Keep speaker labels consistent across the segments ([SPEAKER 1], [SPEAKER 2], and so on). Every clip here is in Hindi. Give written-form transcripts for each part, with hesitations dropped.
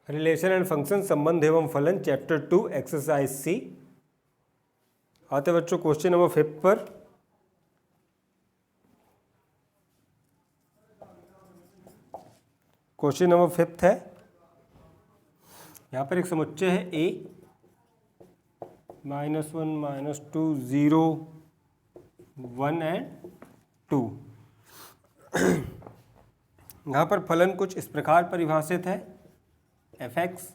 [SPEAKER 1] रिलेशन एंड फंक्शन, संबंध एवं फलन, चैप्टर 2 एक्सरसाइज सी। आते बच्चों क्वेश्चन नंबर 5 पर। क्वेश्चन नंबर 5 है, यहाँ पर एक समुच्चय है a -1 -2 0 1 एंड 2। यहाँ पर फलन कुछ इस प्रकार परिभाषित है, f(x)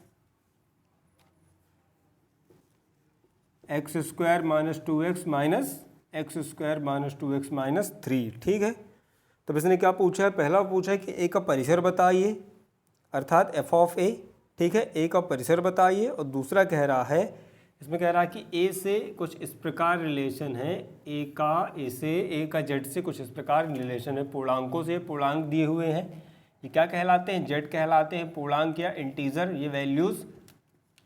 [SPEAKER 1] x square -2x minus x square -2x minus 3। ठीक है, तो इसने क्या पूछा है? पहला पूछा है कि a का परिसर बताइए, अर्थात f ऑफ a। ठीक है, a का परिसर बताइए। और दूसरा कह रहा है, इसमें कह रहा है कि a से कुछ इस प्रकार रिलेशन है, a का z से कुछ इस प्रकार रिलेशन है, पूर्णांकों से। पूर्णांक दिए हुए हैं, ये क्या कहलाते हैं? z कहलाते हैं, पूर्णांक या इंटीजर, ये वैल्यूज़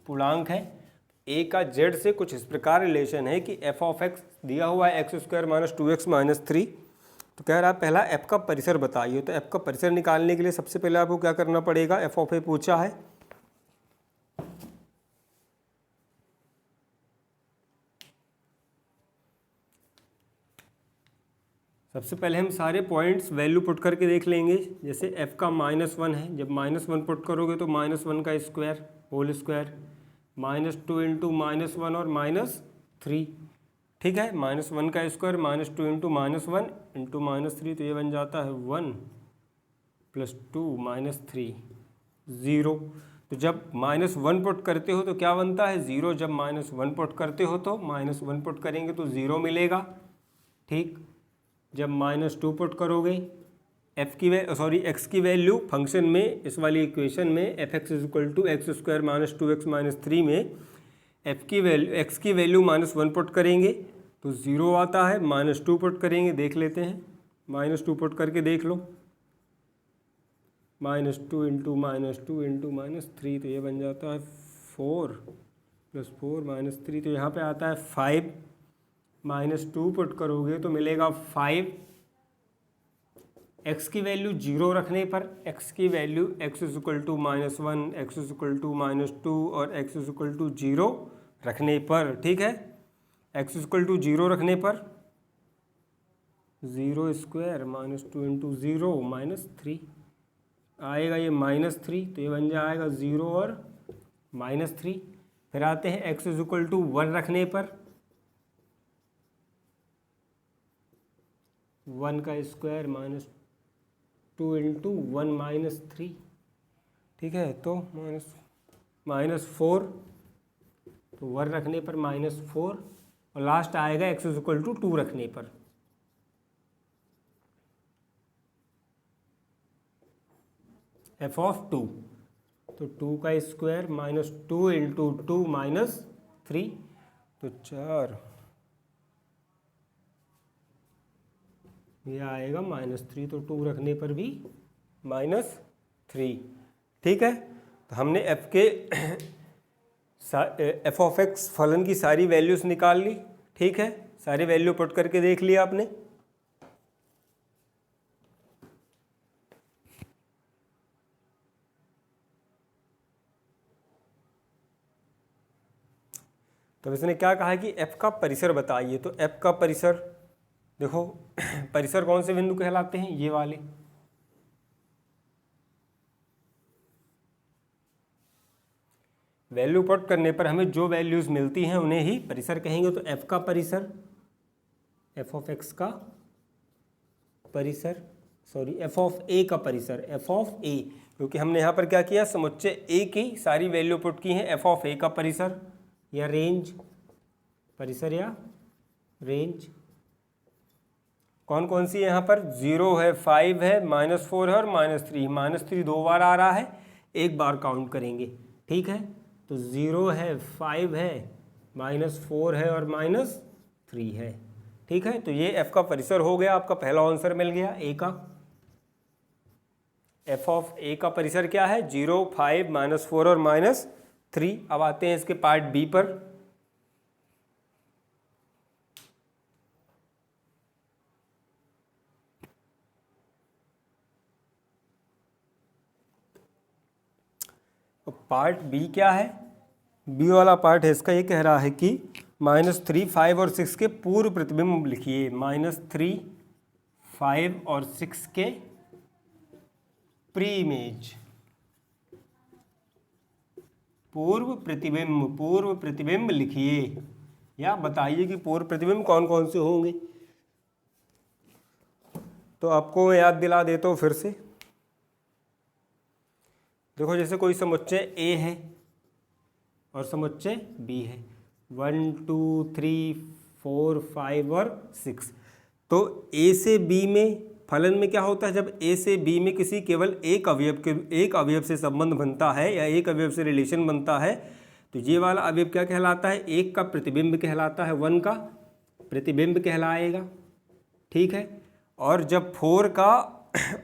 [SPEAKER 1] पूर्णांक है। a का z से कुछ इस प्रकार रिलेशन है कि f ऑफ x दिया हुआ है एक्स स्क्वायर -2x माइनस 3। तो कह रहा है पहला f का परिसर बताइए। तो f का परिसर निकालने के लिए सबसे पहले आपको क्या करना पड़ेगा? f ऑफ a पूछा है, सबसे पहले हम सारे पॉइंट्स वैल्यू पुट करके देख लेंगे। जैसे f का -1 है, जब -1 पुट करोगे तो -1 का स्क्वायर होल स्क्वायर -2 इंटू -1 और -3। ठीक है, -1 का स्क्वायर -2 इंटू -1 इंटू -3, तो ये बन जाता है 1 + 2 -3 0। तो जब -1 पुट करते हो तो क्या बनता है? 0। जब -1 पुट करते हो तो -1 पुट करेंगे तो 0 मिलेगा। ठीक, जब -2 पुट करोगे x की वैल्यू फंक्शन में, इस वाली इक्वेशन में f(x) = x square -2x minus 3 में x की वैल्यू -1 पुट करेंगे तो 0 आता है। -2 पुट करेंगे, देख लेते हैं, -2 पुट करके देख लो, -2 इंटू -2 इंटू -3, तो ये बन जाता है 4 + 4 -3, तो यहाँ पे आता है 5। -2 पुट करोगे तो मिलेगा 5। x की वैल्यू 0 रखने पर, x की वैल्यू x = -1, x = -2 और x = 0 रखने पर, ठीक है, x = 0 रखने पर 0 स्क्वायर -2 इंटू 0 -3 आएगा, ये -3, तो ये बन जाएगा 0 और -3। फिर आते हैं x = 1 रखने पर, 1 का स्क्वायर -2 इंटू 1 -3। ठीक है, तो -4, तो 1 रखने पर -4, और लास्ट आएगा x = 2 रखने पर। f ऑफ 2, तो 2 का स्क्वायर -2 इंटू 2 -3, तो 4, ये आएगा -3, तो 2 रखने पर भी -3। ठीक है, तो हमने f ऑफ x फलन की सारी वैल्यूज़ निकाल ली। ठीक है, सारी वैल्यू पुट करके देख लिया आपने। तो इसने क्या कहा है कि f का परिसर बताइए। तो f का परिसर देखो, परिसर कौन से बिंदु कहलाते हैं? ये वाले। वैल्यू पुट करने पर हमें जो वैल्यूज़ मिलती हैं उन्हें ही परिसर कहेंगे। तो f का परिसर, f ऑफ x का परिसर, सॉरी f ऑफ a का परिसर, f ऑफ a, क्योंकि हमने यहाँ पर क्या किया? समुच्चय a की सारी वैल्यू पुट की हैं। f ऑफ a का परिसर या रेंज, परिसर या रेंज कौन कौन सी है? यहाँ पर 0 है, 5 है, -4 है और -3। -3 2 बार आ रहा है, एक बार काउंट करेंगे। ठीक है, तो 0 है, 5 है, -4 है और -3 है। ठीक है, तो ये f का परिसर हो गया, आपका पहला आंसर मिल गया a का। f ऑफ a का परिसर क्या है? 0, 5, -4 और -3। अब आते हैं इसके पार्ट b पर। तो पार्ट बी क्या है, बी वाला पार्ट है इसका, ये कह रहा है कि -3, 5 और 6 के पूर्व प्रतिबिंब लिखिए। -3, 5 और 6 के प्री इमेज, पूर्व प्रतिबिंब लिखिए, या बताइए कि पूर्व प्रतिबिंब कौन कौन से होंगे। तो आपको मैं याद दिला देता हूँ फिर से। देखो जैसे कोई समुच्चय ए है और समुच्चय बी है, 1 2 3 4 5 और 6। तो ए से बी में फलन में क्या होता है, जब ए से बी में किसी केवल एक अवयव से संबंध बनता है या एक अवयव से रिलेशन बनता है, तो ये वाला अवयव क्या कहलाता है, एक का प्रतिबिंब कहलाता है, 1 का प्रतिबिंब कहलाएगा। ठीक है। और जब 4 का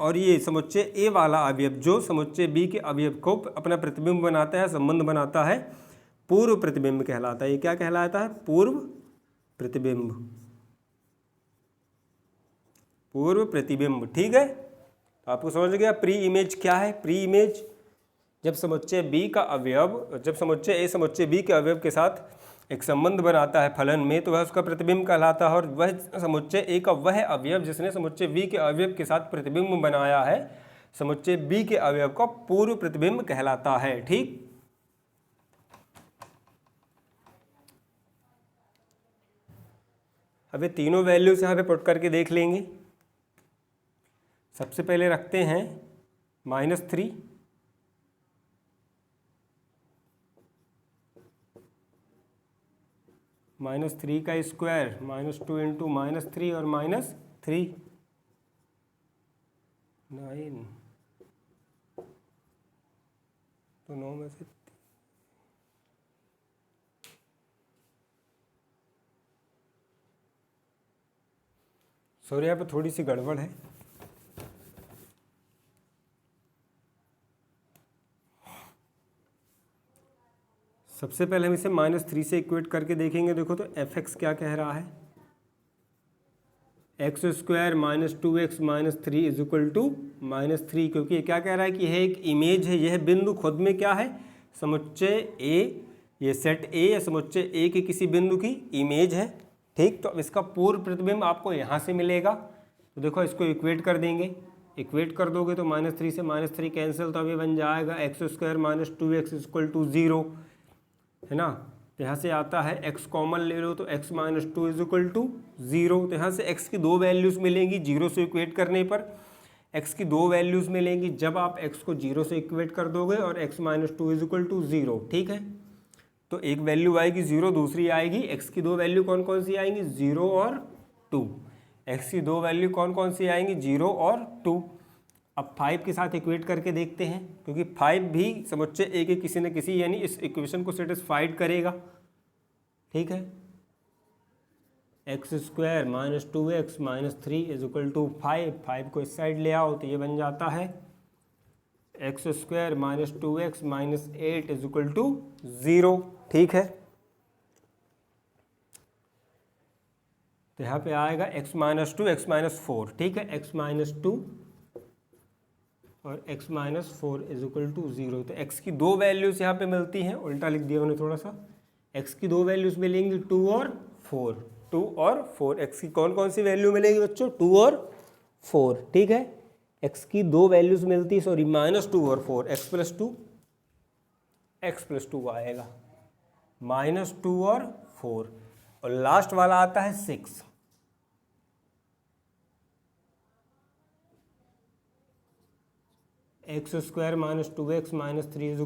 [SPEAKER 1] और ये समुच्चय ए वाला अवयव जो समुच्चय बी के अवयव को अपना प्रतिबिंब बनाता है, संबंध बनाता है, पूर्व प्रतिबिंब कहलाता है। ये क्या कहलाता है, पूर्व प्रतिबिंब, पूर्व प्रतिबिंब। ठीक है, तो आपको समझ गया प्री इमेज क्या है। प्री इमेज जब समुच्चय बी का अवयव, जब समुच्चय ए समुच्चय बी के अवयव के साथ एक संबंध बनाता है फलन में, तो वह उसका प्रतिबिंब कहलाता है। और वह समुच्चय ए का वह अवयव जिसने समुच्चय बी के अवयव के साथ प्रतिबिंब बनाया है, समुच्चय बी के अवयव का पूर्व प्रतिबिंब कहलाता है। ठीक, अब ये तीनों वैल्यूज यहाँ पे पुट करके देख लेंगे। सबसे पहले रखते हैं -3, -3 का स्क्वायर, -2 इंटू -3 और -3, 9, तो 9 में से सॉरी यहाँ पे थोड़ी सी गड़बड़ है। सबसे पहले हम इसे -3 से इक्वेट करके देखेंगे। देखो तो f(x) क्या कह रहा है, x² - 2x - 3 = -3, क्योंकि ये क्या कह रहा है कि यह एक इमेज है। यह बिंदु खुद में क्या है, समुच्चय ए, ये सेट ए या समुच्चय ए के किसी बिंदु की इमेज है। ठीक, तो अब इसका पूर्व प्रतिबिंब आपको यहाँ से मिलेगा। तो देखो इसको इक्वेट कर देंगे, इक्वेट कर दोगे तो -3 से -3 कैंसिल, तो अब ये बन जाएगा x² - 2x = 0, है ना। तो यहाँ से आता है x कॉमन ले लो तो x - 2 = 0। तो यहाँ से x की दो वैल्यूज़ मिलेंगी 0 से इक्वेट करने पर। x की दो वैल्यूज़ मिलेंगी जब आप x को 0 से इक्वेट कर दोगे और x - 2 = 0। ठीक है, तो एक वैल्यू आएगी 0, दूसरी आएगी, x की दो वैल्यू कौन कौन सी आएंगी, 0 और 2। x की दो वैल्यू कौन कौन सी आएंगी, 0 और 2। अब 5 के साथ इक्वेट करके देखते हैं, क्योंकि 5 भी समुच्चय ए के किसी न किसी यानी इस इक्वेशन को सेटिस्फाइड करेगा। ठीक है, x² - 2x - 3 = 5। 5 को इस साइड ले आओ तो ये बन जाता है x² - 2x - 8 = 0। ठीक है, तो यहाँ पे आएगा x - 2 x - 4। ठीक है, x - 2 और x - 4 = 0। तो x की दो वैल्यूज़ यहाँ पे मिलती हैं, उल्टा लिख दिया मैंने थोड़ा सा। x की दो वैल्यूज़ मिलेंगी 2 और 4, 2 और 4। x की कौन कौन सी वैल्यू मिलेगी बच्चों, 2 और 4। ठीक है, x की दो वैल्यूज़ मिलती है, सॉरी -2 और 4, x + 2 आएगा, -2 और 4। और लास्ट वाला आता है 6। x² - 2x - 3 =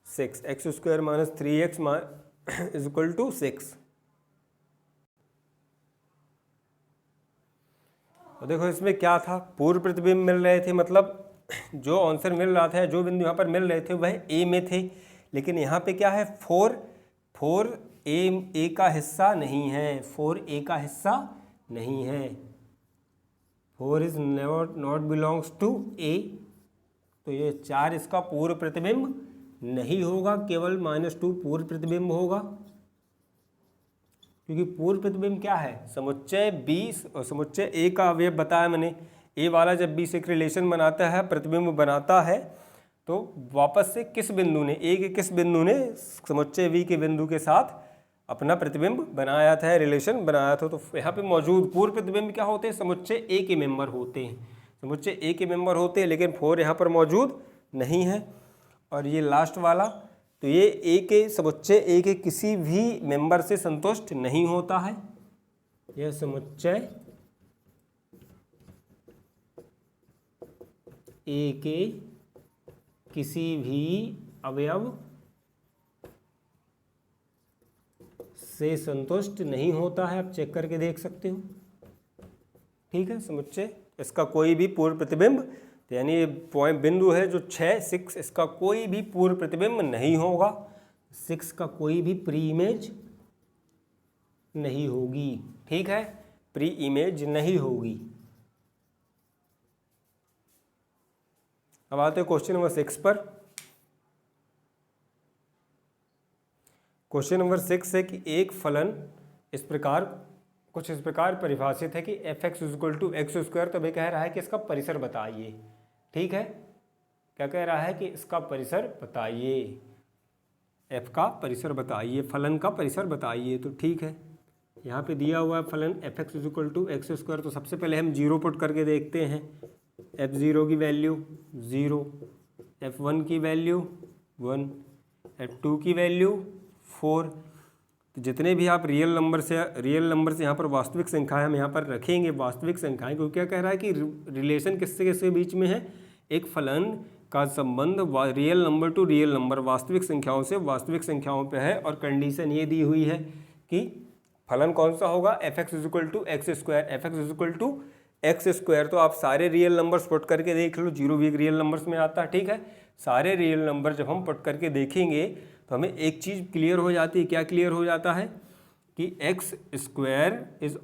[SPEAKER 1] 6, x² - 3x = 6। और देखो इसमें क्या था, पूर्व प्रतिबिंब मिल रहे थे, मतलब जो आंसर मिल रहा था, जो बिंदु यहाँ पर मिल रहे थे वह ए में थे। लेकिन यहाँ पे क्या है, 4 ए का हिस्सा नहीं है, 4 ए का हिस्सा नहीं है, 4 इज नॉट बिलोंग्स टू ए। तो ये 4 इसका पूर्व प्रतिबिंब नहीं होगा, केवल -2 पूर्व प्रतिबिंब होगा। क्योंकि पूर्व प्रतिबिंब क्या है, समुच्चय बी और समुच्चय ए का अवयव बताया मैंने। ए वाला जब बी से एक रिलेशन बनाता है, प्रतिबिंब बनाता है, तो वापस से किस बिंदु ने, ए के किस बिंदु ने समुच्चय वी के बिंदु के साथ अपना प्रतिबिंब बनाया था, रिलेशन बनाया था। तो यहाँ पे मौजूद पूर्व प्रतिबिंब क्या होते हैं, समुच्चय ए के मेंबर होते हैं, समुच्चय ए के मेंबर होते हैं, लेकिन 4 यहाँ पर मौजूद नहीं है। और ये लास्ट वाला, तो ये ए के समुच्चय ए के किसी भी मेंबर से संतुष्ट नहीं होता है, यह समुच्चय ए के किसी भी अवयव से संतुष्ट नहीं होता है। आप चेक करके देख सकते हो, ठीक है। समुच्चय इसका कोई भी पूर्व प्रतिबिंब, तो यानी ये पॉइंट बिंदु है जो 6 इसका कोई भी पूर्व प्रतिबिंब नहीं होगा, 6 का कोई भी प्री इमेज नहीं होगी, ठीक है, प्री इमेज नहीं होगी। अब आते हैं क्वेश्चन नंबर 6 पर। क्वेश्चन नंबर 6 है कि एक फलन इस प्रकार परिभाषित है कि f(x) = x²। तो भाई कह रहा है कि इसका परिसर बताइए, ठीक है। क्या कह रहा है कि इसका परिसर बताइए, f का परिसर बताइए, फलन का परिसर बताइए। तो ठीक है, यहाँ पे दिया हुआ है फलन f(x) = x²। तो सबसे पहले हम 0 पुट करके देखते हैं। f0 की वैल्यू 0, f1 की वैल्यू 1, f2 की वैल्यू 4। तो जितने भी आप रियल नंबर से यहाँ पर वास्तविक संख्याएं हम यहाँ पर रखेंगे, वास्तविक संख्याएं, क्योंकि क्या कह रहा है कि रिलेशन किससे किसके बीच में है, एक फलन का संबंध real number two real number, वास्तविक संख्याओं से वास्तविक संख्याओं पे है। और कंडीशन ये दी हुई है कि फलन कौन सा होगा, f(x) = x², f(x) = x²। तो आप सारे रियल नंबर्स पुट करके देख लो, 0 भी एक रियल नंबर्स में आता है, ठीक है। सारे रियल नंबर जब हम पुट करके देखेंगे तो हमें एक चीज़ क्लियर हो जाती है। क्या क्लियर हो जाता है कि x² इज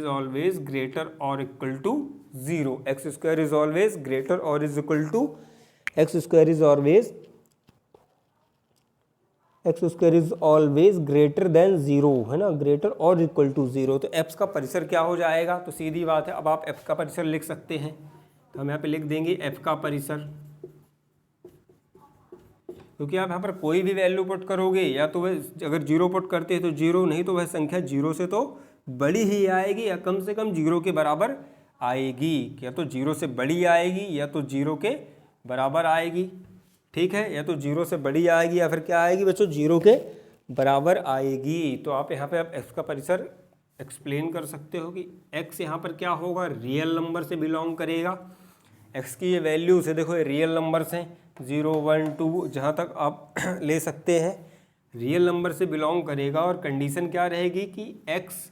[SPEAKER 1] ऑलवेज ग्रेटर और equal to 0, x² is always greater और is equal to, x² is always greater than 0, है ना, ग्रेटर और इक्वल टू 0। तो f का परिसर क्या हो जाएगा, तो सीधी बात है, अब आप f का परिसर लिख सकते हैं। तो हम यहाँ पे लिख देंगे f का परिसर, क्योंकि आप यहाँ पर कोई भी वैल्यू पुट करोगे, या तो वह अगर 0 पुट करते हैं तो 0, नहीं तो वह संख्या 0 से तो बड़ी ही आएगी, या कम से कम 0 के बराबर आएगी। या तो 0 से बड़ी आएगी या तो 0 के बराबर आएगी, ठीक है, या तो 0 से बड़ी आएगी या फिर क्या आएगी बच्चों, 0 के बराबर आएगी। तो आप यहाँ पे आप x का परिसर एक्सप्लेन कर सकते हो कि x यहाँ पर क्या होगा, रियल नंबर से बिलोंग करेगा। x की ये वैल्यू से देखो, ये रियल नंबर्स हैं, 0, 1, 2 जहाँ तक आप ले सकते हैं, रियल नंबर से बिलोंग करेगा। और कंडीशन क्या रहेगी कि x²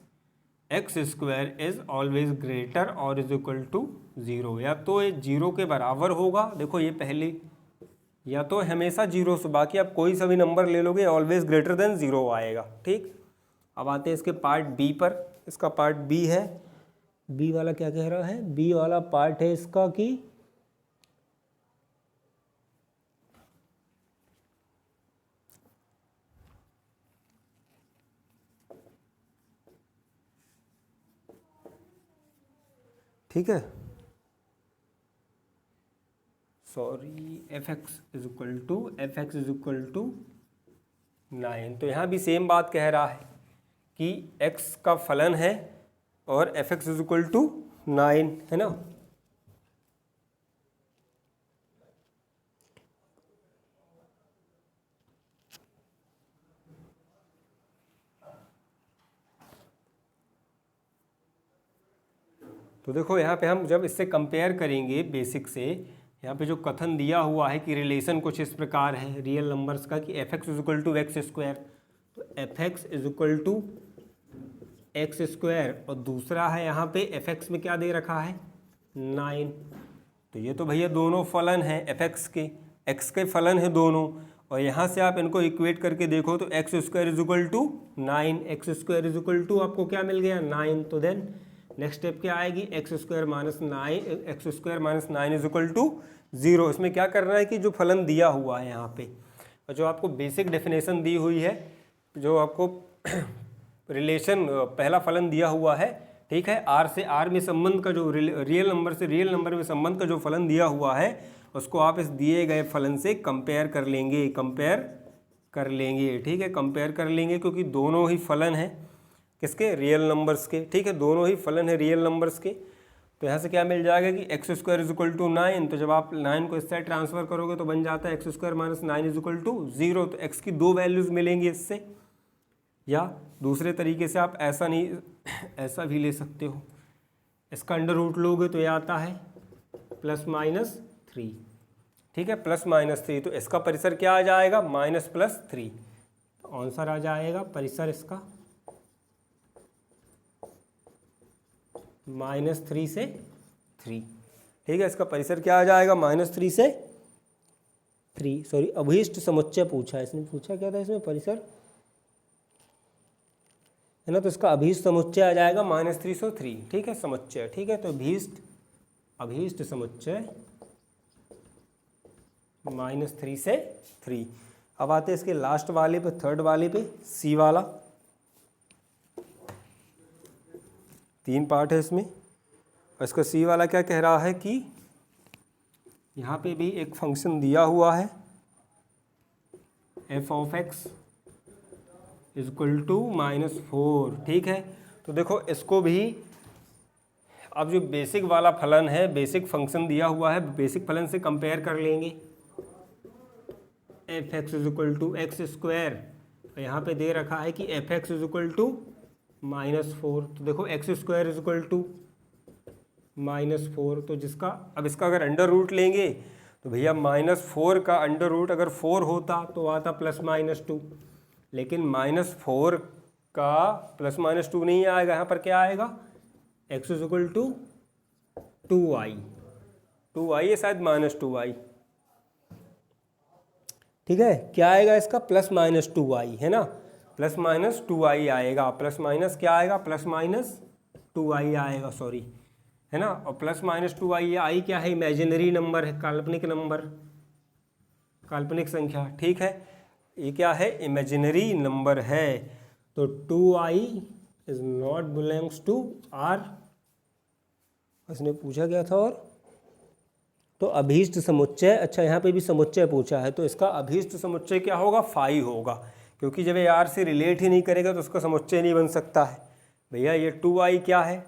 [SPEAKER 1] इज ऑलवेज ग्रेटर और इज इक्वल टू 0, या तो ये 0 के बराबर होगा, देखो ये पहले, या तो हमेशा 0 से, बाकी आप कोई सा भी नंबर ले लोगे ऑलवेज ग्रेटर देन 0 आएगा, ठीक। अब आते हैं इसके पार्ट बी पर। इसका पार्ट बी है, बी वाला क्या कह रहा है, बी वाला पार्ट है इसका कि ठीक है, सॉरी, f(x) = 9। तो यहाँ भी सेम बात कह रहा है कि x का फलन है और f(x) = 9, है ना। तो देखो यहाँ पे हम जब इससे कंपेयर करेंगे बेसिक से, यहाँ पे जो कथन दिया हुआ है कि रिलेशन कुछ इस प्रकार है रियल नंबर्स का कि f(x) = x²। तो f(x) = x², और दूसरा है यहाँ पे f(x) में क्या दे रखा है, 9। तो ये तो भैया दोनों फलन हैं f(x) के, x के फलन है दोनों, और यहाँ से आप इनको इक्वेट करके देखो तो x² = 9, x² = आपको क्या मिल गया, 9। तो देन नेक्स्ट स्टेप क्या आएगी, x² - 9 = 0। इसमें क्या करना है कि जो फलन दिया हुआ है यहाँ पे, और जो आपको बेसिक डेफिनेशन दी हुई है, जो आपको रिलेशन पहला फलन दिया हुआ है, ठीक है, r से r में संबंध का जो रियल नंबर से रियल नंबर में संबंध का जो फलन दिया हुआ है, उसको आप इस दिए गए फलन से कंपेयर कर लेंगे, ठीक है, कंपेयर कर लेंगे, क्योंकि दोनों ही फलन हैं किसके, रियल नंबर्स के, ठीक है, दोनों ही फलन है रियल नंबर्स के। तो यहाँ से क्या मिल जाएगा कि x square is equal to 9, तो जब आप 9 को इस साइड ट्रांसफर करोगे तो बन जाता है x square minus 9 is equal to 0। तो एक्स की दो वैल्यूज़ मिलेंगी इससे, या दूसरे तरीके से आप ऐसा नहीं ऐसा भी ले सकते हो, इसका अंडर रूट लोगे तो ये आता है +-3, ठीक है, +-3। तो इसका परिसर क्या आ जाएगा, -+3। तो आंसर आ जाएगा परिसर इसका -3 से 3, ठीक है, इसका परिसर क्या आ जाएगा, -3 से 3। सॉरी, अभीष्ट समुच्चय पूछा है इसने, पूछा क्या था इसमें, परिसर है ना, तो इसका अभीष्ट समुच्चय आ जाएगा -3 से 3, ठीक है, समुच्चय, ठीक है। तो अभीष्ट समुच्चय -3 से 3। अब आते हैं इसके लास्ट वाले पे, थर्ड वाले पे, सी वाला। 3 पार्ट है इसमें, और इसका सी वाला क्या कह रहा है कि यहाँ पे भी एक फंक्शन दिया हुआ है f(x) = -4, ठीक है। तो देखो इसको भी अब जो बेसिक वाला फलन है, बेसिक फंक्शन दिया हुआ है, बेसिक फलन से कंपेयर कर लेंगे। f(x) = x², तो यहाँ पे दे रखा है कि f(x) = -4, तो देखो x² = -4, तो जिसका अब इसका अगर अंडर रूट लेंगे तो भैया -4 का अंडर रूट अगर 4 होता तो आता +-2, लेकिन -4 का +-2 नहीं आएगा, यहाँ पर क्या आएगा, x = 2i, 2i है शायद, -2i, ठीक है, क्या आएगा इसका, +-2i है ना, +-2i आएगा, प्लस क्या आएगा, +-2i आएगा, सॉरी, है ना। और +-2i, आई क्या है, इमेजिनरी नंबर है, काल्पनिक नंबर, काल्पनिक संख्या, ठीक है, ये क्या है, इमेजिनरी नंबर है। तो 2i is not belongs to R, इसने पूछा क्या था, और तो अभीष्ट समुच्चय, अच्छा यहाँ पे भी समुच्चय पूछा है, तो इसका अभीष्ट समुच्चय क्या होगा, फाई होगा, क्योंकि जब ये R से रिलेट ही नहीं करेगा तो उसका समुच्चय नहीं बन सकता है। भैया ये 2i क्या है,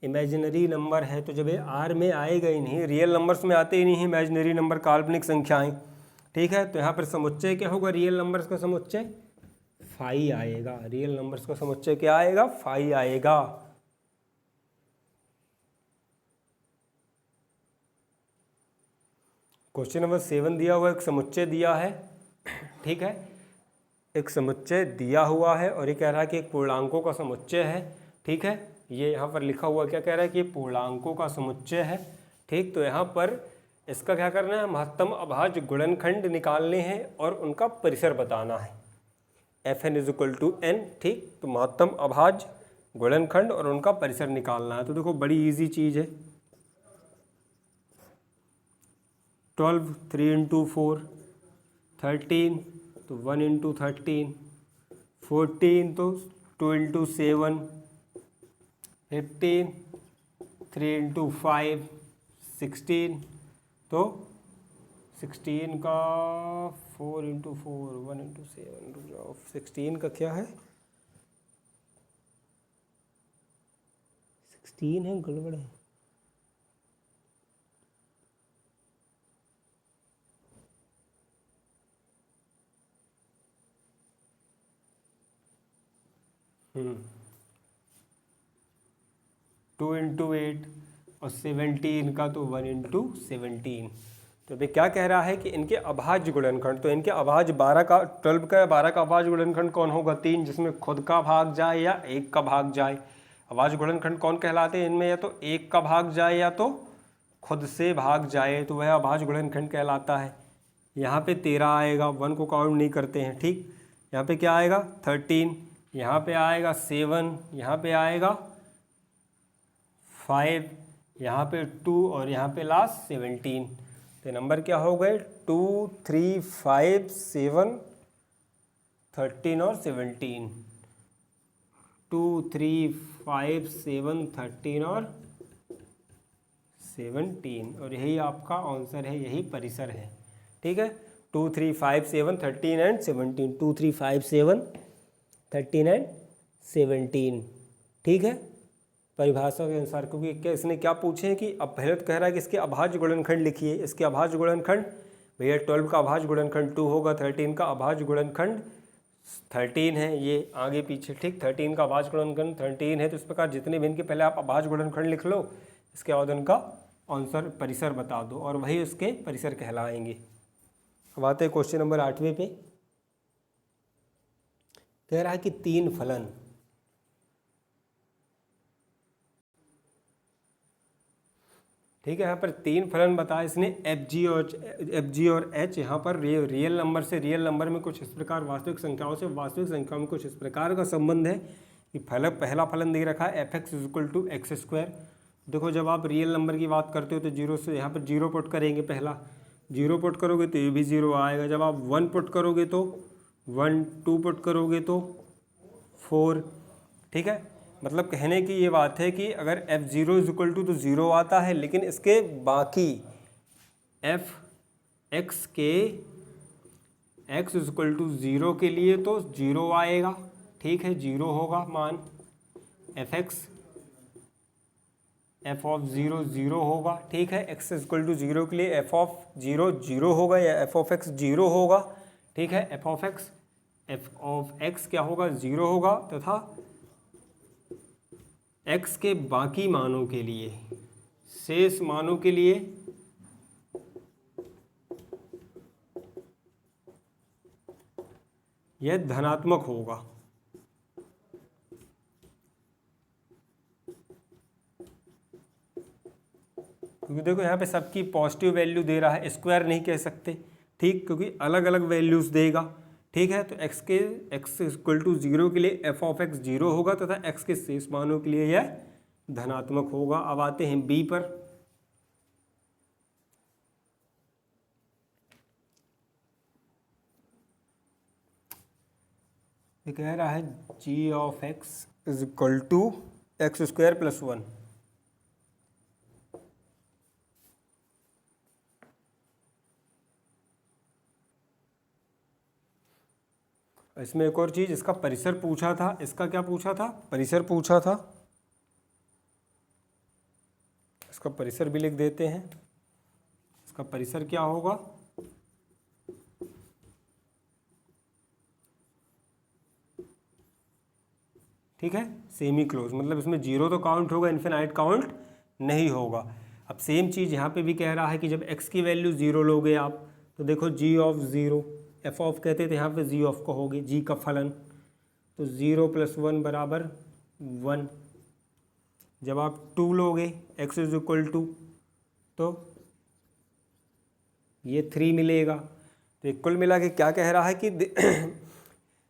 [SPEAKER 1] इमेजिनरी नंबर है, तो जब ये R में आएगा ही नहीं, रियल नंबर्स में आते ही नहीं है इमेजिनरी नंबर, काल्पनिक संख्याएं, ठीक है, तो यहाँ पर समुच्चय क्या होगा, रियल नंबर्स का समुच्चय फाई आएगा, रियल नंबर्स का समुच्चय क्या आएगा, फाई आएगा। क्वेश्चन नंबर 7 दिया हुआ, एक समुच्चय दिया है, ठीक है, एक समुच्चय दिया हुआ है, और ये कह रहा है कि एक पूर्णांकों का समुच्चय है, ठीक है, ये यहाँ पर लिखा हुआ क्या कह रहा है कि पूर्णांकों का समुच्चय है, ठीक। तो यहाँ पर इसका क्या करना है, महत्तम अभाज्य गुणनखंड निकालने हैं और उनका परिसर बताना है, fn = n, ठीक। तो महत्तम अभाज्य गुणनखंड और उनका परिसर निकालना है। तो देखो बड़ी इजी चीज़ है, 12 3 × 4 13, तो 1 × 13, 14 तो 2 × 7, 15 3 × 5 16, तो 16 का 4 × 4 1 × 7, 16 का क्या है, 16 है, गड़बड़ है, टू × 8 और 17 का तो 1 × 17। तो अभी क्या कह रहा है कि इनके अभाज्य गुणनखंड, तो इनके अभाज्य 12 का 12 का 12 का अभाज्य गुणनखंड कौन होगा, 3, जिसमें खुद का भाग जाए या 1 का भाग जाए। अभाज्य गुणनखंड कौन कहलाते हैं इनमें, या तो 1 का भाग जाए या तो खुद से भाग जाए, तो वह अभाज्य गुणनखंड कहलाता है। यहाँ पे 13 आएगा, 1 को काउंट नहीं करते हैं, ठीक। यहाँ पे क्या आएगा 13, यहाँ पे आएगा 7, यहाँ पे आएगा 5, यहाँ पे 2 और यहाँ पे लास्ट 17। तो नंबर क्या हो गए, 2 3 5 7 13 और 17, 2 3 5 7 13 और 17 और यही आपका आंसर है, यही परिसर है। ठीक है, 2 3 5 7 13 एंड 17, 2 3 5 7 13 एंड 17। ठीक है, परिभाषा के अनुसार, क्योंकि क्या इसने क्या पूछे हैं कि अब पहले तो कह रहा है कि इसके अभाज्य गुणनखंड लिखिए। इसके अभाज्य गुणनखंड भैया 12 का अभाज्य गुणनखंड 2 होगा, 13 का अभाज्य गुणनखंड 13 है, ये आगे पीछे। ठीक, 13 का अभाज्य गुणनखंड 13 है, तो इस प्रकार जितने भी इनके पहले आप अभाज्य गुणनखंड लिख लो, इसके बाद उनका आंसर परिसर बता दो और वही उसके परिसर कहलाएंगे। अब आते हैं क्वेश्चन नंबर 8वें पे। कह रहा है कि 3 फलन, ठीक है, यहाँ पर 3 फलन बताए इसने, एफ जी और एच। यहाँ पर रियल नंबर से रियल नंबर में कुछ इस प्रकार, वास्तविक संख्याओं से वास्तविक संख्याओं में कुछ इस प्रकार का संबंध है कि पहला फलन दे रखा है f x equal to x square. देखो जब आप रियल नंबर की बात करते हो तो जीरो से यहाँ पर जीरो पुट करेंगे, पहला जीरो पुट करोगे तो ये भी जीरो आएगा। जब आप 1 पुट करोगे तो 1, 2 पुट करोगे तो 4। ठीक है, मतलब कहने की ये बात है कि अगर f zero is equal to तो ज़ीरो आता है, लेकिन इसके बाकी एफ एक्स के x is equal to zero के लिए तो ज़ीरो आएगा। ठीक है, ज़ीरो होगा मान, f x f of zero zero होगा। ठीक है, x is equal to zero के लिए एफ ऑफ ज़ीरो ज़ीरो होगा या एफ ऑफ एक्स ज़ीरो होगा। ठीक है, एफ ऑफ एक्स क्या होगा, ज़ीरो होगा, तथा x के बाकी मानों के लिए, शेष मानों के लिए यह धनात्मक होगा। क्योंकि देखो यहाँ पे सबकी पॉजिटिव वैल्यू दे रहा है, स्क्वायर नहीं कह सकते। ठीक, क्योंकि अलग अलग वैल्यूज़ देगा। ठीक है, तो एक्स इक्वल टू ज़ीरो के लिए एफ ऑफ एक्स ज़ीरो होगा तथा एक्स के शेष मानों के लिए यह धनात्मक होगा। अब आते हैं बी पर। ये कह रहा है g of x is equal to x square plus 1। इसमें एक और चीज़, इसका परिसर पूछा था। इसका क्या पूछा था, परिसर पूछा था। इसका परिसर भी लिख देते हैं। इसका परिसर क्या होगा, ठीक है, सेमी क्लोज, मतलब इसमें जीरो तो काउंट होगा, इन्फिनाइट काउंट नहीं होगा। अब सेम चीज़ यहाँ पे भी कह रहा है कि जब x की वैल्यू ज़ीरो लोगे आप, तो देखो g of zero, F of कहते थे, यहाँ पे जी ऑफ कहोगे, g का फलन, तो 0 + 1 बराबर 1। जब आप 2 लोगे x इज इक्वल टू, तो ये 3 मिलेगा। तो कुल मिला के क्या कह रहा है कि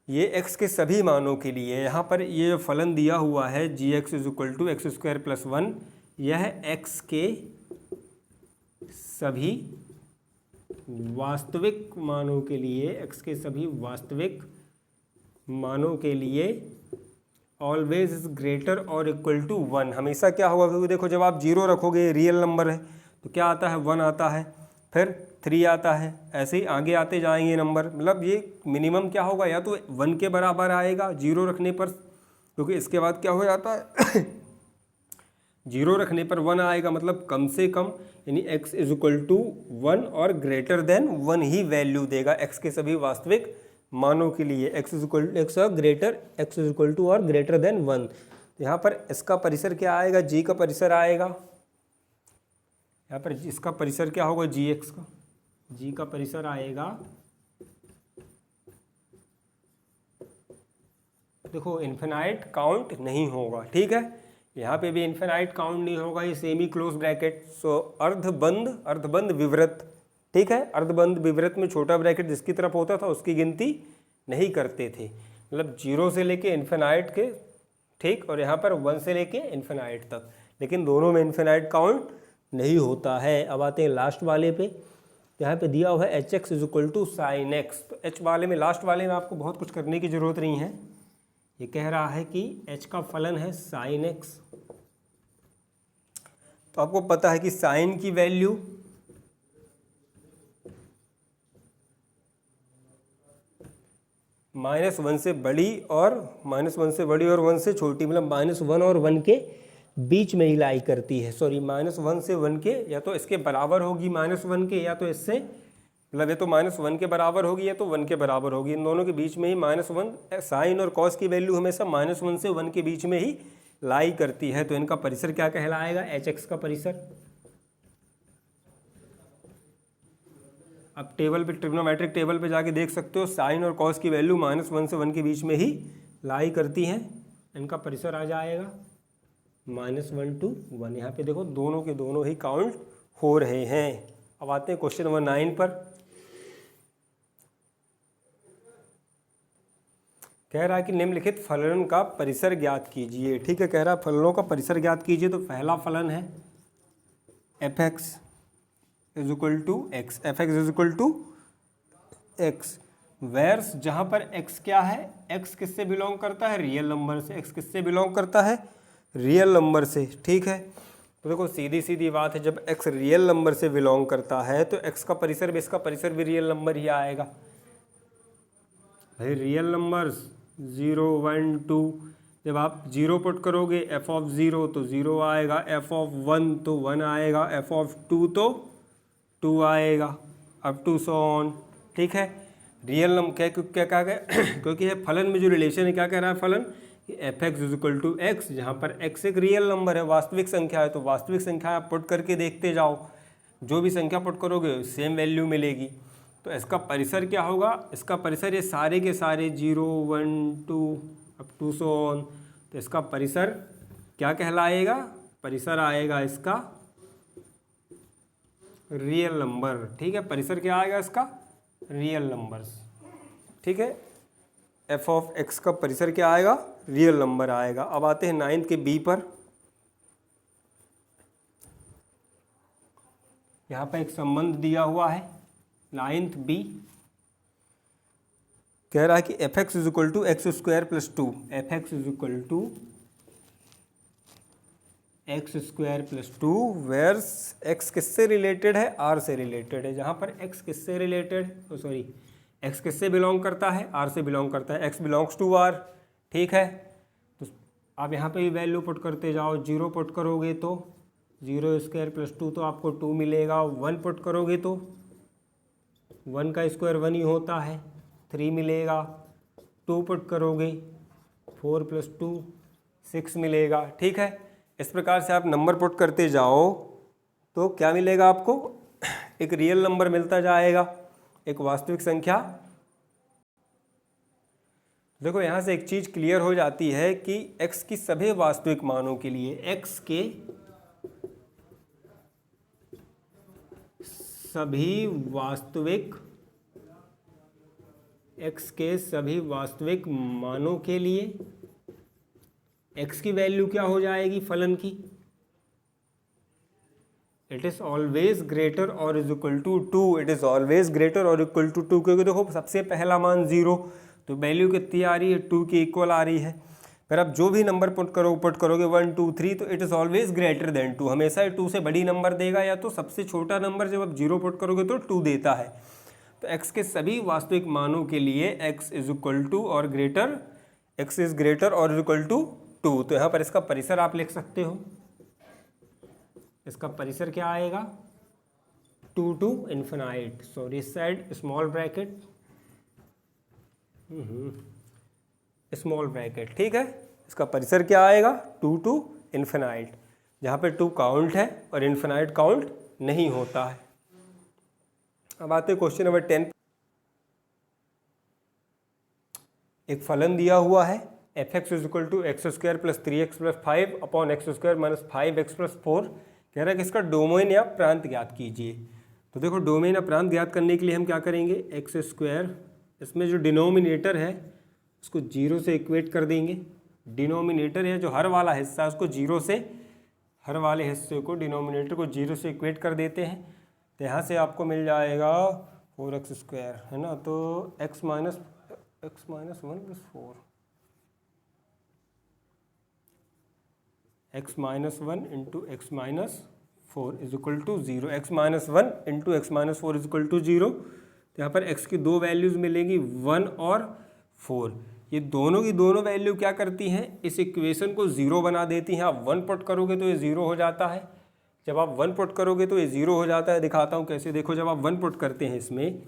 [SPEAKER 1] ये x के सभी मानों के लिए, यहाँ पर ये जो फलन दिया हुआ है g x is equal to x square plus 1, यह x के सभी वास्तविक मानों के लिए, x के सभी वास्तविक मानों के लिए ऑलवेज इज ग्रेटर और इक्वल टू 1। हमेशा क्या होगा, क्योंकि देखो जब आप जीरो रखोगे, रियल नंबर है, तो क्या आता है, 1 आता है, फिर 3 आता है, ऐसे ही आगे आते जाएंगे नंबर। मतलब ये मिनिमम क्या होगा, या तो 1 के बराबर आएगा जीरो रखने पर, क्योंकि इसके बाद क्या हो जाता है जीरो रखने पर 1 आएगा, मतलब कम से कम, यानी x इज इक्वल टू 1 और ग्रेटर देन 1 ही वैल्यू देगा x के सभी वास्तविक मानों के लिए। x इज इक्वल टू और ग्रेटर देन 1। यहाँ पर इसका परिसर क्या आएगा, g का परिसर आएगा। यहाँ पर इसका परिसर क्या होगा, gx का, g का परिसर आएगा, देखो इन्फिनाइट काउंट नहीं होगा। ठीक है, यहाँ पे भी इन्फिनाइट काउंट नहीं होगा, ये सेमी क्लोज ब्रैकेट, सो अर्धबंद विवृत। ठीक है, अर्धबंद विवृत में छोटा ब्रैकेट जिसकी तरफ होता था उसकी गिनती नहीं करते थे, मतलब 0 से लेके इन्फिनाइट के, ठीक, और यहाँ पर 1 से लेके इन्फिनाइट तक, लेकिन दोनों में इन्फिनाइट काउंट नहीं होता है। अब आते हैं लास्ट वाले पे। यहाँ पे दिया हुआ है h x is equal to sine x. तो एच वाले में, लास्ट वाले में आपको बहुत कुछ करने की ज़रूरत नहीं है। ये कह रहा है कि h का फलन है साइन एक्स, तो आपको पता है कि साइन की वैल्यू -1 से बड़ी और -1 से बड़ी और 1 से छोटी, मतलब -1 और 1 के बीच में ही लाई करती है। सॉरी, -1 से 1 के या तो इसके बराबर होगी -1 के, या तो इससे मतलब ये तो -1 के बराबर होगी या तो 1 के बराबर होगी। इन दोनों के बीच में ही -1, साइन और कॉस की वैल्यू हमेशा -1 से 1 के बीच में ही लाई करती है। तो इनका परिसर क्या कहलाएगा? HX का परिसर। अब टेबल पे, ट्रिग्नोमेट्रिक टेबल पे जाके देख सकते हो, साइन और कॉस की वैल्यू -1 से 1 के बीच में ही लाई करती हैं। इनका परिसर आ जाएगा -1 to 1। यहाँ पे देखो दोनों के दोनों ही काउंट हो रहे हैं। अब आते हैं क्वेश्चन नंबर 9 पर। कह रहा है कि निम्नलिखित फलन का परिसर ज्ञात कीजिए। ठीक है, कह रहा है फलनों का परिसर ज्ञात कीजिए। तो पहला फलन है fx is equal to x, fx is equal to x, where's जहाँ पर x क्या है, x किससे बिलोंग करता है? रियल नंबर से। x किससे बिलोंग करता है? रियल नंबर से। ठीक है, तो देखो सीधी सीधी बात है, जब x रियल नंबर से बिलोंग करता है तो x का परिसर भी, इसका परिसर भी रियल नंबर ही आएगा। भाई रियल नंबर्स 0, 1, 2, जब आप 0 पुट करोगे f(0) तो 0 आएगा, f(1) तो 1 आएगा, f(2) तो 2 आएगा, अप टू सो ऑन। ठीक है, रियल नंबर क्या कहा गया? क्योंकि ये फलन में जो रिलेशन है, क्या कह रहा है फलन? fx is equal to x, जहाँ पर x एक रियल नंबर है, वास्तविक संख्या है। तो वास्तविक संख्या आप पुट करके देखते जाओ, जो भी संख्या पुट करोगे सेम वैल्यू मिलेगी। तो इसका परिसर क्या होगा? इसका परिसर ये सारे के सारे 0, 1, 2 अप टू सो ऑन। तो इसका परिसर क्या कहलाएगा? परिसर आएगा इसका रियल नंबर। ठीक है, परिसर क्या आएगा इसका? Real numbers. ठीक है, एफ ऑफ एक्स का परिसर क्या आएगा? रियल नंबर आएगा। अब आते हैं 9th के बी पर। यहाँ पर एक संबंध दिया हुआ है 9th बी। कह रहा है कि f x is equal to x square plus 2, f x is equal to x square plus 2, where's x किससे रिलेटेड है? आर से रिलेटेड है। जहाँ पर एक्स किससे रिलेटेड, सॉरी एक्स किससे बिलोंग करता है? आर से बिलोंग करता है, एक्स बिलोंग्स टू आर। ठीक है, तो आप यहाँ पे भी वैल्यू पुट करते जाओ। 0 पुट करोगे तो 0 स्क्वायर प्लस 2 तो आपको 2 मिलेगा। 1 पुट करोगे तो 1 का स्क्वायर 1 ही होता है, 3 मिलेगा। 2 पुट करोगे 4 प्लस 2 6 मिलेगा। ठीक है, इस प्रकार से आप नंबर पुट करते जाओ तो क्या मिलेगा आपको? एक रियल नंबर मिलता जाएगा, एक वास्तविक संख्या। देखो यहाँ से एक चीज़ क्लियर हो जाती है कि x की सभी वास्तविक मानों के लिए, x के सभी वास्तविक मानों के लिए x की वैल्यू क्या हो जाएगी फलन की? इट इज़ ऑलवेज ग्रेटर और is equal to 2। It is always greater और इक्वल टू 2, क्योंकि देखो सबसे पहला मान 0, तो वैल्यू कितनी आ रही है? 2 के इक्वल आ रही है। फिर आप जो भी नंबर पुट करोगे 1, 2, 3, तो it is always greater then 2, हमेशा 2 से बड़ी नंबर देगा, या तो सबसे छोटा नंबर जब आप 0 पुट करोगे तो 2 देता है। तो x के सभी वास्तविक मानों के लिए x इज इक्वल टू और ग्रेटर, x इज ग्रेटर और इज इक्वल टू 2। तो यहाँ पर इसका परिसर आप लिख सकते हो। इसका परिसर क्या आएगा? 2 to infinite, sorry side small bracket, small bracket. ठीक है, इसका परिसर क्या आएगा? 2 to इन्फिनाइट, जहाँ पे 2 काउंट है और इन्फिनाइट काउंट नहीं होता है। अब आते हैं क्वेश्चन नंबर 10। एक फलन दिया हुआ है f x is equal to x square plus 3x plus 5 upon x square minus 5x plus 4। कह रहा है कि इसका डोमेन या प्रांत ज्ञात कीजिए। तो देखो डोमेन या प्रांत ज्ञात करने के लिए हम क्या करेंगे? एक्स स्क्वायर, इसमें जो डिनोमिनेटर है उसको 0 से इक्वेट कर देंगे। डिनोमिनेटर है जो हर वाला हिस्सा है उसको 0 से, हर वाले हिस्से को डिनोमिनेटर को 0 से इक्वेट कर देते हैं। तो यहाँ से आपको मिल जाएगा 4x स्क्वायर, है ना। तो x minus 1 plus 4, x minus 1 into x minus 4 is equal to 0, x minus 1 into x minus 4 is equal to 0। तो यहाँ पर x की दो वैल्यूज़ मिलेंगी 1 और 4। ये दोनों की दोनों वैल्यू क्या करती हैं, इस इक्वेशन को 0 बना देती हैं। आप 1 पुट करोगे तो ये 0 हो जाता है, जब आप 1 पुट करोगे तो ये 0 हो जाता है। दिखाता हूँ कैसे। देखो जब आप 1 पुट करते हैं इसमें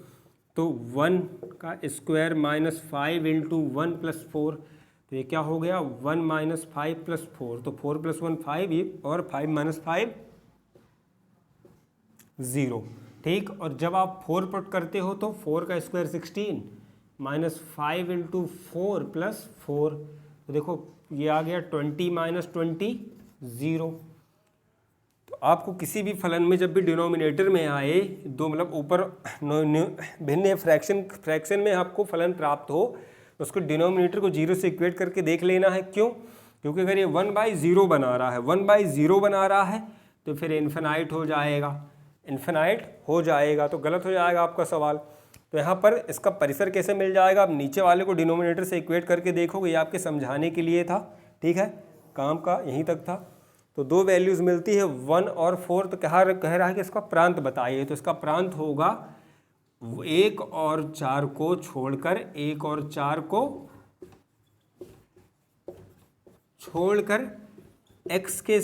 [SPEAKER 1] तो 1 का स्क्वायर माइनस 5 इंटू 1 प्लस 4, तो ये क्या हो गया 1 माइनस 5 प्लस 4, तो 4 प्लस 1 5, ये और 5 माइनस 5 0, ठीक। और जब आप 4 पुट करते हो तो 4 का स्क्वायर 16 माइनस 5 इंटू 4 प्लस 4, तो देखो ये आ गया 20 माइनस 20 0। तो आपको किसी भी फलन में जब भी डिनोमिनेटर में आए दो, मतलब ऊपर भिन्न फ्रैक्शन में आपको फलन प्राप्त हो तो उसको डिनोमिनेटर को 0 से इक्वेट करके देख लेना है। क्यों? क्योंकि अगर ये 1/0 बना रहा है, 1/0 बना रहा है तो फिर इन्फिनाइट हो जाएगा, इन्फिनाइट हो जाएगा, तो गलत हो जाएगा आपका सवाल। तो यहाँ पर इसका परिसर कैसे मिल जाएगा, आप नीचे वाले को डिनोमिनेटर से इक्वेट करके देखोगे, ये आपके समझाने के लिए था, ठीक है, काम का यहीं तक था। तो दो वैल्यूज़ मिलती है 1 और 4, तो कह रहा है कि इसका प्रांत बताइए। तो इसका प्रांत होगा 1 और 4 को छोड़कर, 1 और 4 को छोड़कर x के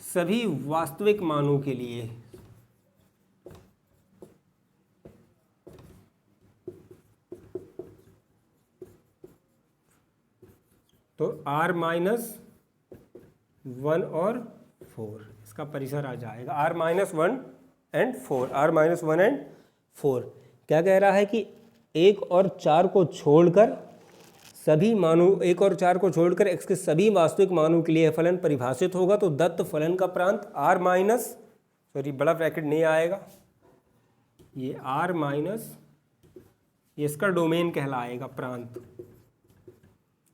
[SPEAKER 1] सभी वास्तविक मानों के लिए। तो r माइनस 1 और 4 इसका परिसर आ जाएगा, r minus 1 and 4, r minus 1 and 4। क्या कह रहा है कि 1 और 4 को छोड़कर सभी मानों, 1 और 4 को छोड़कर x के सभी वास्तविक मानों के लिए फलन परिभाषित होगा। तो दत्त फलन का प्रांत r माइनस, सॉरी बड़ा ब्रैकेट नहीं आएगा, ये r माइनस, ये इसका डोमेन कहलाएगा, प्रांत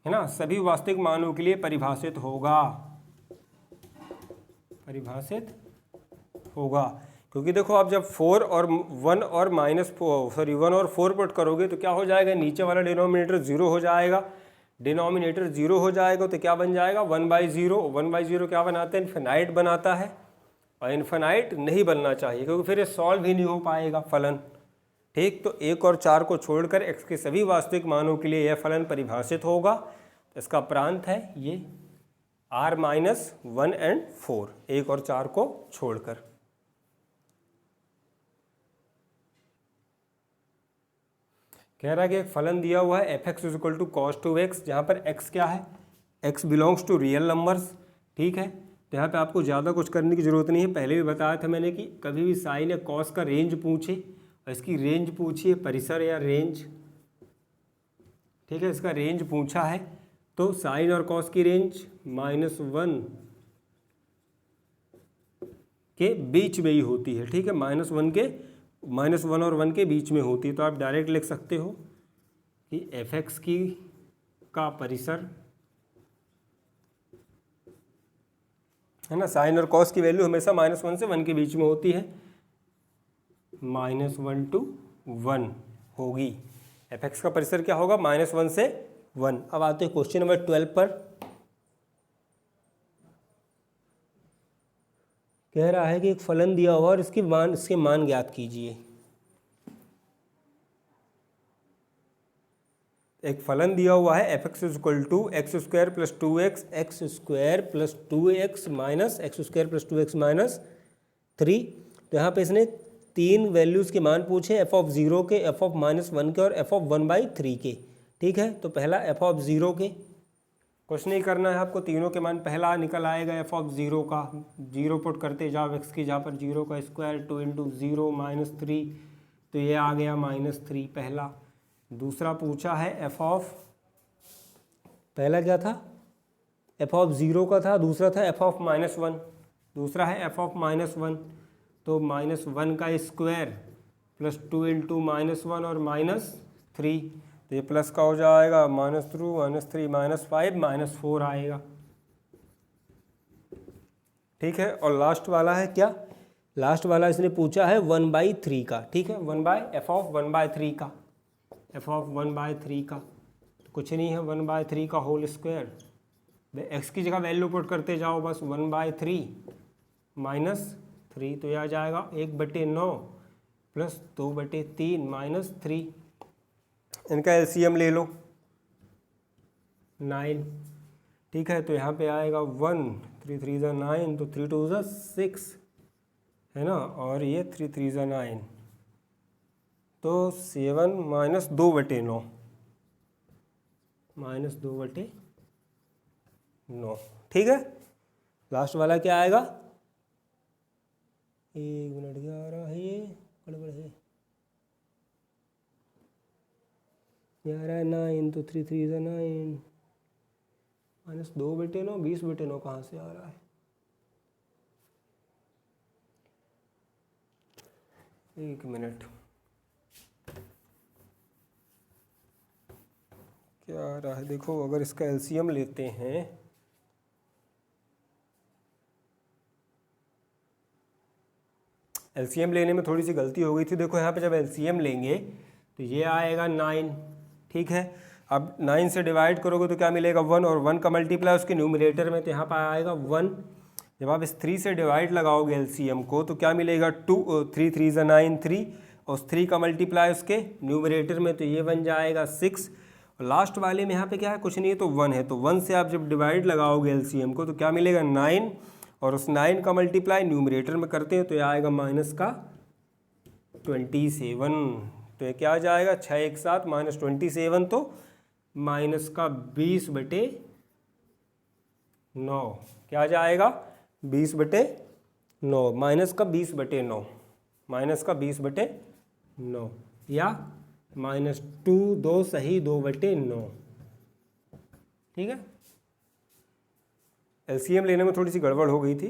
[SPEAKER 1] है ना, सभी वास्तविक मानों के लिए परिभाषित होगा, परिभाषित होगा। क्योंकि देखो आप जब 4 और 1 और माइनस 1 और 4 पुट करोगे तो क्या हो जाएगा, नीचे वाला डिनोमिनेटर 0 हो जाएगा, डिनोमिनेटर 0 हो जाएगा तो क्या बन जाएगा 1/0। 1/0 क्या बनाते हैं, इन्फिनाइट बनाता है, और इन्फिनाइट नहीं बनना चाहिए क्योंकि फिर ये सॉल्व ही नहीं हो पाएगा फलन, ठीक। तो 1 और 4 को छोड़कर x के सभी वास्तविक मानों के लिए यह फलन परिभाषित होगा। इसका प्रांत है ये r माइनस 1 एंड 4, 1 और 4 को छोड़कर। कह रहा है कि एक फलन दिया हुआ है f(x = cos 2x), जहाँ पर x क्या है, x belongs to real numbers, ठीक है। तो यहाँ पे आपको ज़्यादा कुछ करने की ज़रूरत नहीं है, पहले भी बताया था मैंने कि कभी भी साइन या कॉस का रेंज पूछे और इसकी रेंज पूछिए, परिसर या रेंज, ठीक है, इसका रेंज पूछा है तो साइन और कॉस की रेंज -1 के बीच में ही होती है, ठीक है, -1 और 1 के बीच में होती है। तो आप डायरेक्ट लिख सकते हो कि f(x) का परिसर है ना, साइन और कॉस की वैल्यू हमेशा -1 से 1 के बीच में होती है, -1 to 1 होगी। f(x) का परिसर क्या होगा, -1 से 1। अब आते हैं क्वेश्चन नंबर 12 पर। कह रहा है कि एक फलन दिया हुआ और इसके मान ज्ञात कीजिए। एक फलन दिया हुआ है f(x) = x² + 2x, x² + 2x minus x² + 2x minus 3। तो यहाँ पे इसने तीन वैल्यूज़ के मान पूछे, f(0) के, f(-1) के और f(1/3) के, ठीक है। तो पहला f(0) के, कुछ नहीं करना है आपको, तीनों के मान पहला निकल आएगा f(0) का, 0 पुट करते जाओ x की जहाँ पर 0 का स्क्वायर, 2 × 0 -3, तो ये आ गया -3 पहला। दूसरा पूछा है पहला क्या था, f(0) का था, दूसरा था f(-1), दूसरा है f(-1), तो -1 का स्क्वायर प्लस 2 × -1 और -3, तो ये प्लस का हो जाएगा -3 -5 -4 आएगा, ठीक है। और लास्ट वाला है क्या, लास्ट वाला इसने पूछा है 1/3 का, ठीक है, f(1/3) का, f(1/3) का, तो कुछ नहीं है, 1/3 का होल स्क्वायर एक्स की जगह वैल्यू पुट करते जाओ बस, 1/3 -3 तो यह आ जाएगा 1/9 प्लस 2/3 -3। इनका एलसीएम ले लो 9, ठीक है। तो यहाँ पे आएगा 1, 3 3 ज़ा 9, तो 3 2 ज़ा 6 है ना, और ये 3 3 ज़ा 9, तो 7 -2/9 -2/9, ठीक है। लास्ट वाला क्या आएगा, 1 मिनट क्या आ रहा है, ये गड़बड़ है, ये आ रहा है 9, तो 3 3 ज़ा 9 -2/9, 20/9 कहाँ से आ रहा है, एक मिनट, क्या आ रहा है देखो, अगर इसका एलसीएम लेते हैं, एलसीएम लेने में थोड़ी सी गलती हो गई थी। देखो यहाँ पे जब एलसीएम लेंगे तो ये आएगा 9, ठीक है। अब 9 से डिवाइड करोगे तो क्या मिलेगा 1, और 1 का मल्टीप्लाई उसके न्यूमरेटर में, तो यहाँ पर आएगा 1। जब आप इस 3 से डिवाइड लगाओगे एलसीएम को तो क्या मिलेगा 2, 3 3 ज़ा 9 3, और उस 3 का मल्टीप्लाई उसके न्यूमरेटर में, तो ये बन जाएगा 6। और लास्ट वाले में यहाँ पे क्या है, कुछ नहीं है तो 1 है, तो 1 से आप जब डिवाइड लगाओगे एलसीएम को तो क्या मिलेगा 9, और उस 9 का मल्टीप्लाई न्यूमरेटर में करते हैं तो ये आएगा -27। तो ये क्या आ जाएगा, 6 एक साथ -27, तो -20/9, क्या आ जाएगा 20/9, -20/9 या -2 2 सही 2/9, ठीक है। एलसीएम लेने में थोड़ी सी गड़बड़ हो गई थी।